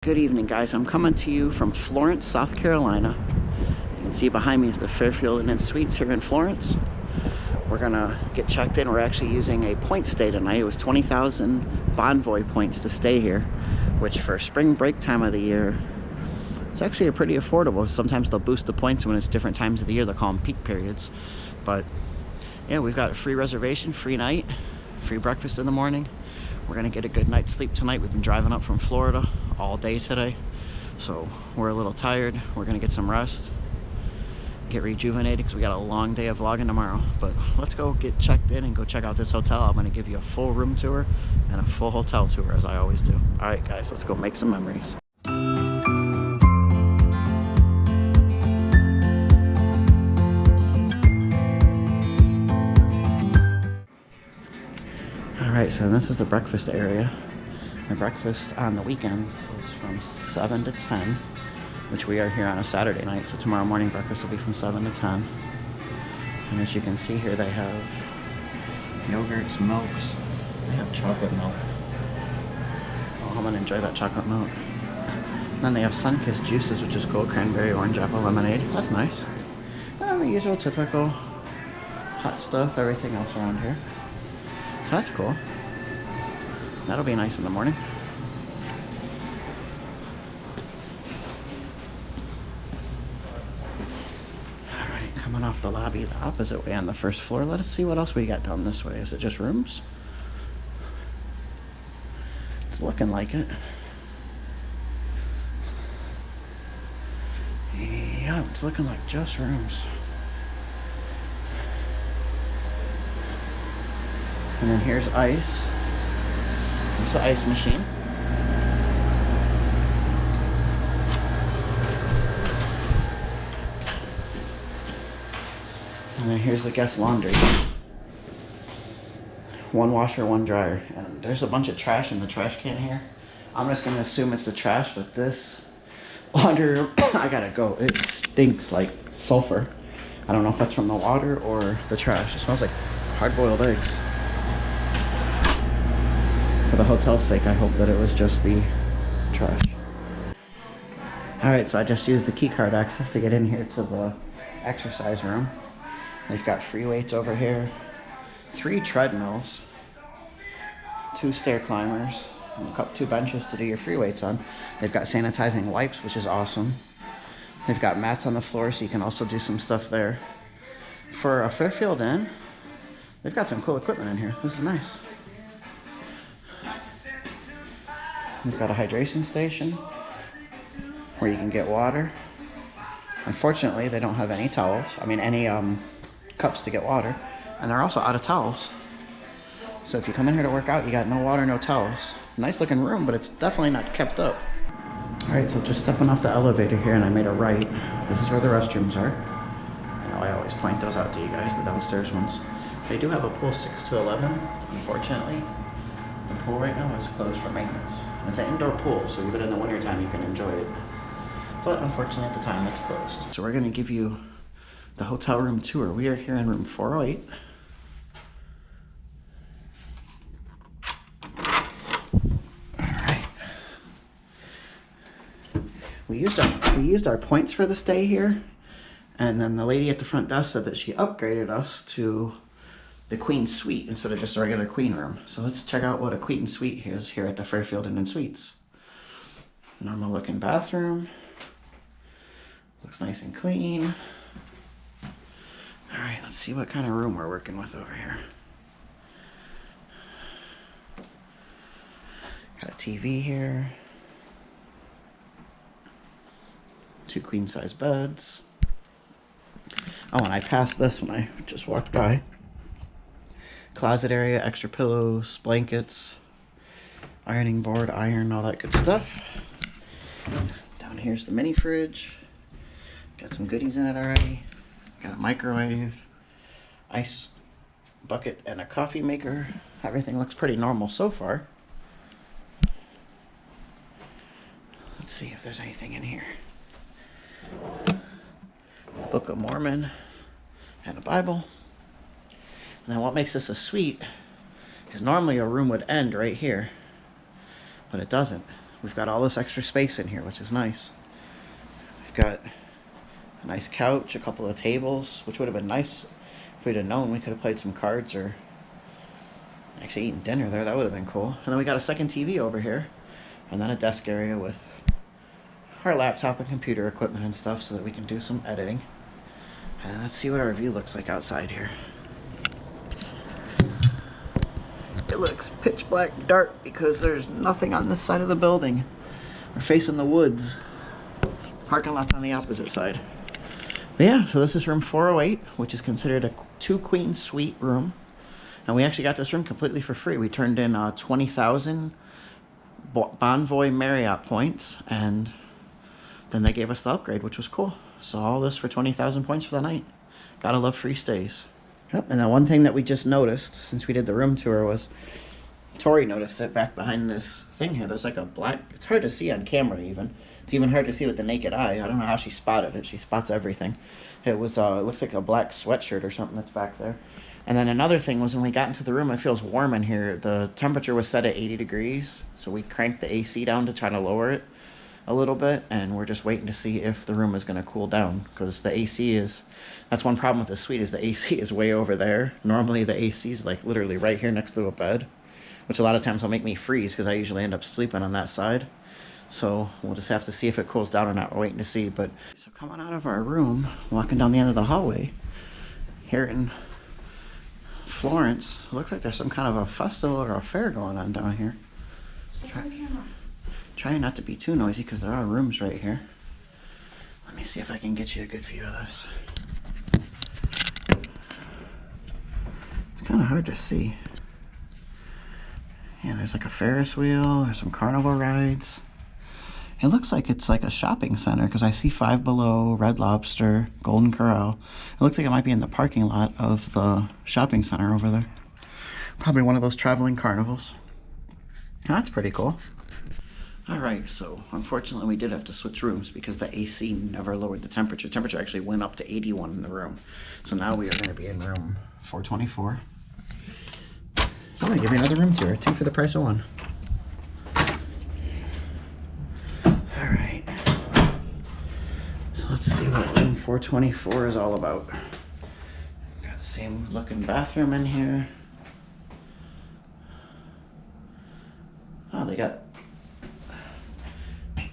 Good evening, guys. I'm coming to you from Florence, South Carolina. You can see behind me is the Fairfield Inn Suites here in Florence. We're gonna get checked in. We're actually using a point stay tonight. It was 20,000 Bonvoy points to stay here, which for spring break time of the year, it's actually pretty affordable. Sometimes they'll boost the points when it's different times of the year. They'll call them peak periods. But yeah, we've got a free reservation, free night, free breakfast in the morning. We're gonna get a good night's sleep tonight. We've been driving up from Florida all day today, so we're a little tired. We're gonna get some rest, get rejuvenated, because we got a long day of vlogging tomorrow. But let's go get checked in and go check out this hotel. I'm gonna give you a full room tour and a full hotel tour, as I always do. All right, guys, let's go make some memories. Alright, so this is the breakfast area. The breakfast on the weekends is from 7 to 10, which we are here on a Saturday night, so tomorrow morning breakfast will be from 7 to 10. And as you can see here, they have yogurts, milks. They have chocolate milk. Oh, I'm gonna enjoy that chocolate milk. And then they have sun-kissed juices, which is gold cranberry, orange apple, lemonade. That's nice. And then the usual typical hot stuff, everything else around here. So that's cool. That'll be nice in the morning. Alright, coming off the lobby the opposite way on the first floor. Let us see what else we got down this way. Is it just rooms? It's looking like it. Yeah, it's looking like just rooms. And then here's ice. Here's the ice machine. And then here's the guest laundry. One washer, one dryer. And there's a bunch of trash in the trash can here. I'm just gonna assume it's the trash, but this laundry room, I gotta go. It stinks like sulfur. I don't know if that's from the water or the trash. It smells like hard-boiled eggs. For the hotel's sake, I hope that it was just the trash. Alright, so I just used the key card access to get in here to the exercise room. They've got free weights over here, 3 treadmills, 2 stair climbers, and 2 benches to do your free weights on. They've got sanitizing wipes, which is awesome. They've got mats on the floor, so you can also do some stuff there. For a Fairfield Inn, they've got some cool equipment in here. This is nice. We've got a hydration station where you can get water. Unfortunately, they don't have any towels. I mean, any cups to get water. And they're also out of towels. So if you come in here to work out, you got no water, no towels. Nice looking room, but it's definitely not kept up. All right, so just stepping off the elevator here, and I made a right. This is where the restrooms are. I know I always point those out to you guys, the downstairs ones. They do have a pool 6 to 11, unfortunately. The pool right now is closed for maintenance. It's an indoor pool, so even in the wintertime you can enjoy it. But unfortunately at the time it's closed. So we're gonna give you the hotel room tour. We are here in room 408. Alright. We used our points for the stay here, and then the lady at the front desk said that she upgraded us to the queen suite instead of just a regular queen room. So let's check out what a queen suite is here at the Fairfield Inn Suites. Normal looking bathroom. Looks nice and clean. All right, let's see what kind of room we're working with over here. Got a TV here. 2 queen size beds. Oh, and I passed this when I just walked by. Closet area, extra pillows, blankets, ironing board, iron, all that good stuff. Down here's the mini fridge. Got some goodies in it already. Got a microwave, ice bucket, and a coffee maker. Everything looks pretty normal so far. Let's see if there's anything in here. The Book of Mormon and a Bible. And then what makes this a suite is normally a room would end right here, but it doesn't. we've got all this extra space in here, which is nice. We've got a nice couch, a couple of tables, which would have been nice if we'd have known. We could have played some cards or actually eaten dinner there. That would have been cool. And then we got a second TV over here, and then a desk area with our laptop and computer equipment and stuff so that we can do some editing. And let's see what our view looks like outside here. It looks pitch black dark because there's nothing on this side of the building. We're facing the woods. Parking lot's on the opposite side. But yeah, so this is room 408, which is considered a 2-queen suite room. And we actually got this room completely for free. We turned in 20,000 Bonvoy Marriott points, and then they gave us the upgrade, which was cool. So all this for 20,000 points for the night. Gotta love free stays. Yep, and the one thing that we just noticed since we did the room tour was, Tori noticed it back behind this thing here. There's like a black, it's hard to see on camera even. It's even hard to see with the naked eye. I don't know how she spotted it. She spots everything. It was, it looks like a black sweatshirt or something that's back there. And then another thing was when we got into the room, it feels warm in here. The temperature was set at 80 degrees, so we cranked the AC down to try to lower it a little bit, and we're just waiting to see if the room is going to cool down, because the AC is, that's one problem with the suite, is the AC is way over there. Normally the AC is like literally right here next to a bed, which a lot of times will make me freeze because I usually end up sleeping on that side. So we'll just have to see if it cools down or not. We're waiting to see. But so coming out of our room, walking down the end of the hallway here in Florence, it looks like there's some kind of a festival or a fair going on down here. Trying not to be too noisy because there are rooms right here. Let me see if I can get you a good view of this. It's kind of hard to see. Yeah, there's like a Ferris wheel, there's some carnival rides. It looks like it's like a shopping center because I see Five Below, Red Lobster, Golden Corral. It looks like it might be in the parking lot of the shopping center over there. Probably one of those traveling carnivals. Oh, that's pretty cool. Alright, so unfortunately we did have to switch rooms because the AC never lowered the temperature. Temperature actually went up to 81 in the room. So now we are going to be in room 424. So I'm going to give you another room tour, 2 for the price of 1. Alright, so let's see what room 424 is all about. Got the same looking bathroom in here. Oh, they got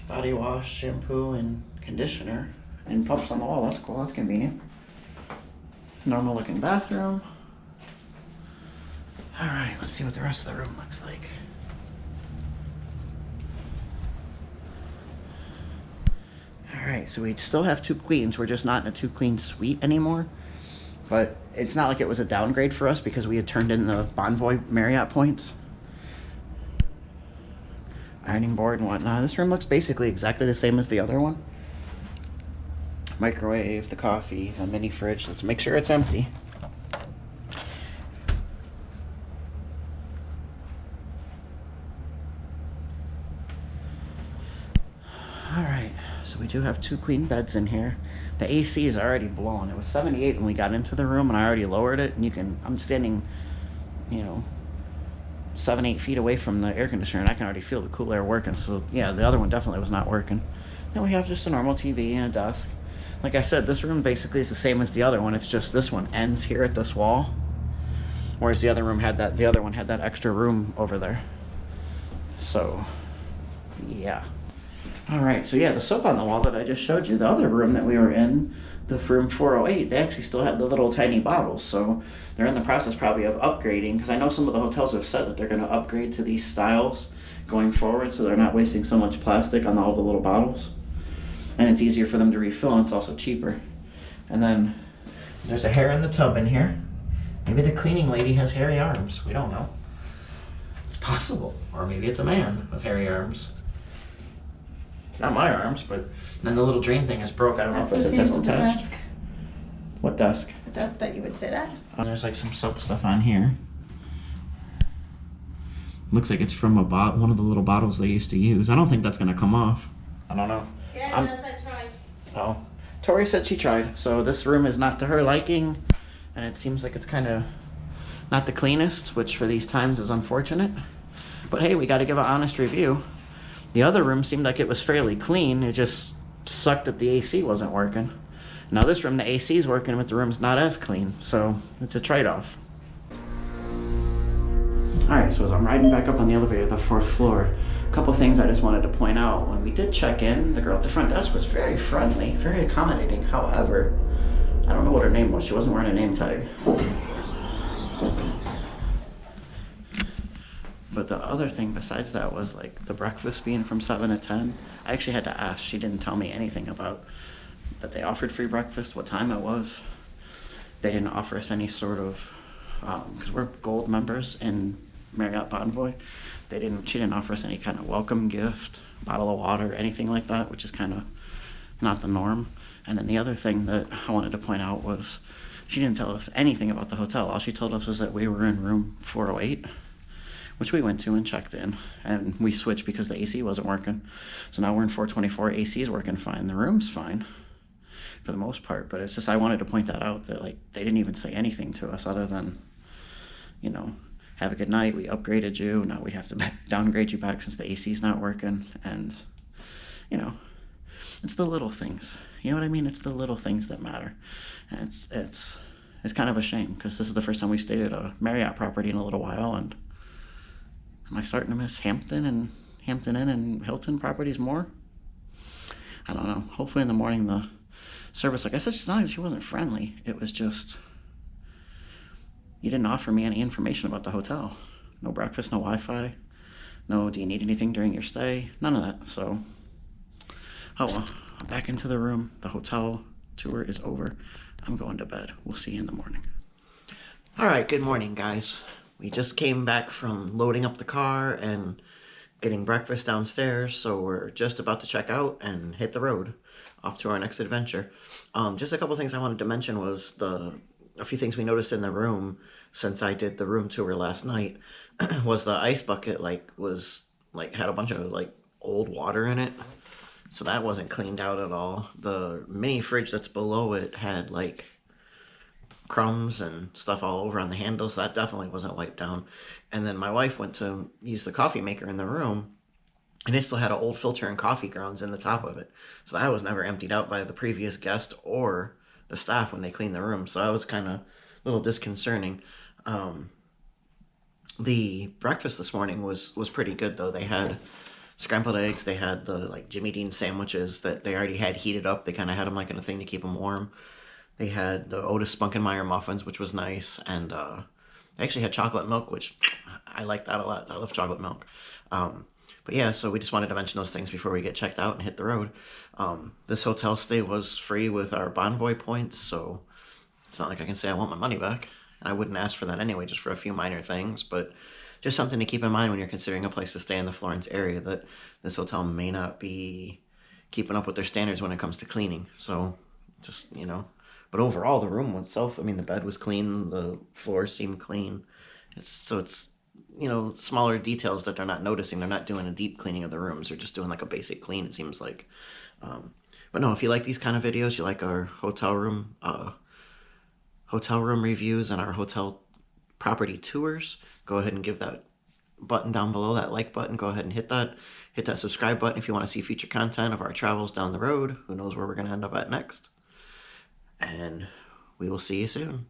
body wash, shampoo, and conditioner, and pumps on the wall. That's cool, that's convenient. Normal looking bathroom. Alright, let's see what the rest of the room looks like. Alright, so we still have 2 queens. We're just not in a 2-queen suite anymore. But it's not like it was a downgrade for us because we had turned in the Bonvoy Marriott points. Ironing board and whatnot. This room looks basically exactly the same as the other one. Microwave, the coffee, a mini fridge. Let's make sure it's empty. Alright, so we do have 2 queen beds in here. The AC is already blowing. It was 78 when we got into the room and I already lowered it. And you can, I'm standing, you know, 7-8 feet away from the air conditioner and I can already feel the cool air working. So yeah, the other one definitely was not working. Then we have just a normal TV and a desk. Like I said, this room basically is the same as the other one. It's just this one ends here at this wall, whereas the other room had that, the other one had that extra room over there. So yeah. All right, so yeah, the soap on the wall that I just showed you, the other room that we were in, the room 408, they actually still have the little tiny bottles. So they're in the process probably of upgrading, because I know some of the hotels have said that they're going to upgrade to these styles going forward, so they're not wasting so much plastic on all the little bottles. And it's easier for them to refill, and it's also cheaper. And then there's a hair in the tub in here. Maybe the cleaning lady has hairy arms. We don't know. It's possible. Or maybe it's a man with hairy arms. Not my arms, but then the little drain thing is broke. I don't know if it's attached. What desk? The desk that you would sit at. There's like some soap stuff on here. Looks like it's from one of the little bottles they used to use. I don't think that's gonna come off. I don't know. Yeah, it does. I tried. Oh, Tori said she tried. So this room is not to her liking, and it seems like it's kind of not the cleanest, which for these times is unfortunate. But hey, we got to give an honest review. The other room seemed like it was fairly clean. It just sucked that the AC wasn't working. Now this room, the AC is working, but the room's not as clean, so it's a trade-off. Alright, so as I'm riding back up on the elevator to the 4th floor, a couple things I just wanted to point out. When we did check in, the girl at the front desk was very friendly, very accommodating. However, I don't know what her name was. She wasn't wearing a name tag. But the other thing besides that was like the breakfast being from 7 to 10. I actually had to ask. She didn't tell me anything about that they offered free breakfast, what time it was. They didn't offer us any sort of, because we're gold members in Marriott Bonvoy. She didn't offer us any kind of welcome gift, bottle of water, anything like that, which is kind of not the norm. And then the other thing that I wanted to point out was she didn't tell us anything about the hotel. All she told us was that we were in room 408, which we went to and checked in, and we switched because the AC wasn't working. So now we're in 424, AC is working fine, the room's fine for the most part, but it's just, I wanted to point that out, that like they didn't even say anything to us other than, you know, have a good night, we upgraded you, now we have to downgrade you back since the AC's not working. And, you know, it's the little things, you know what I mean? It's the little things that matter. And it's kind of a shame, because this is the first time we've stayed at a Marriott property in a little while, and am I starting to miss Hampton Inn and Hilton properties more? I don't know. Hopefully in the morning the service, like I said, it's not like she wasn't friendly. It was just, you didn't offer me any information about the hotel. No breakfast, no Wi-Fi. No, do you need anything during your stay? None of that. So, oh well. I'm back into the room. The hotel tour is over. I'm going to bed. We'll see you in the morning. All right, good morning, guys. We just came back from loading up the car and getting breakfast downstairs, so we're just about to check out and hit the road off to our next adventure. Just a couple things I wanted to mention was a few things we noticed in the room since I did the room tour last night was the ice bucket had a bunch of like old water in it. So that wasn't cleaned out at all. The mini fridge that's below it had like crumbs and stuff all over on the handles. That definitely wasn't wiped down. And then my wife went to use the coffee maker in the room, and it still had an old filter and coffee grounds in the top of it. So that was never emptied out by the previous guest or the staff when they cleaned the room. So that was kind of a little disconcerting. The breakfast this morning was pretty good though. They had scrambled eggs. They had the like Jimmy Dean sandwiches that they already had heated up. They kind of had them like in a thing to keep them warm. They had the Otis Spunkenmeyer muffins, which was nice, and they actually had chocolate milk, which I like that a lot. I love chocolate milk. But yeah, so we just wanted to mention those things before we get checked out and hit the road. This hotel stay was free with our Bonvoy points, so it's not like I can say I want my money back. I wouldn't ask for that anyway, just for a few minor things, but just something to keep in mind when you're considering a place to stay in the Florence area, that this hotel may not be keeping up with their standards when it comes to cleaning. So just, you know, but overall the room itself, I mean, the bed was clean, the floors seemed clean. It's, you know, smaller details that they're not noticing. They're not doing a deep cleaning of the rooms. They're just doing like a basic clean, it seems like. But no, if you like these kind of videos, you like our hotel room reviews and our hotel property tours, go ahead and give that button down below, that like button, go ahead and hit that subscribe button if you want to see future content of our travels down the road. Who knows where we're going to end up at next. And we will see you soon.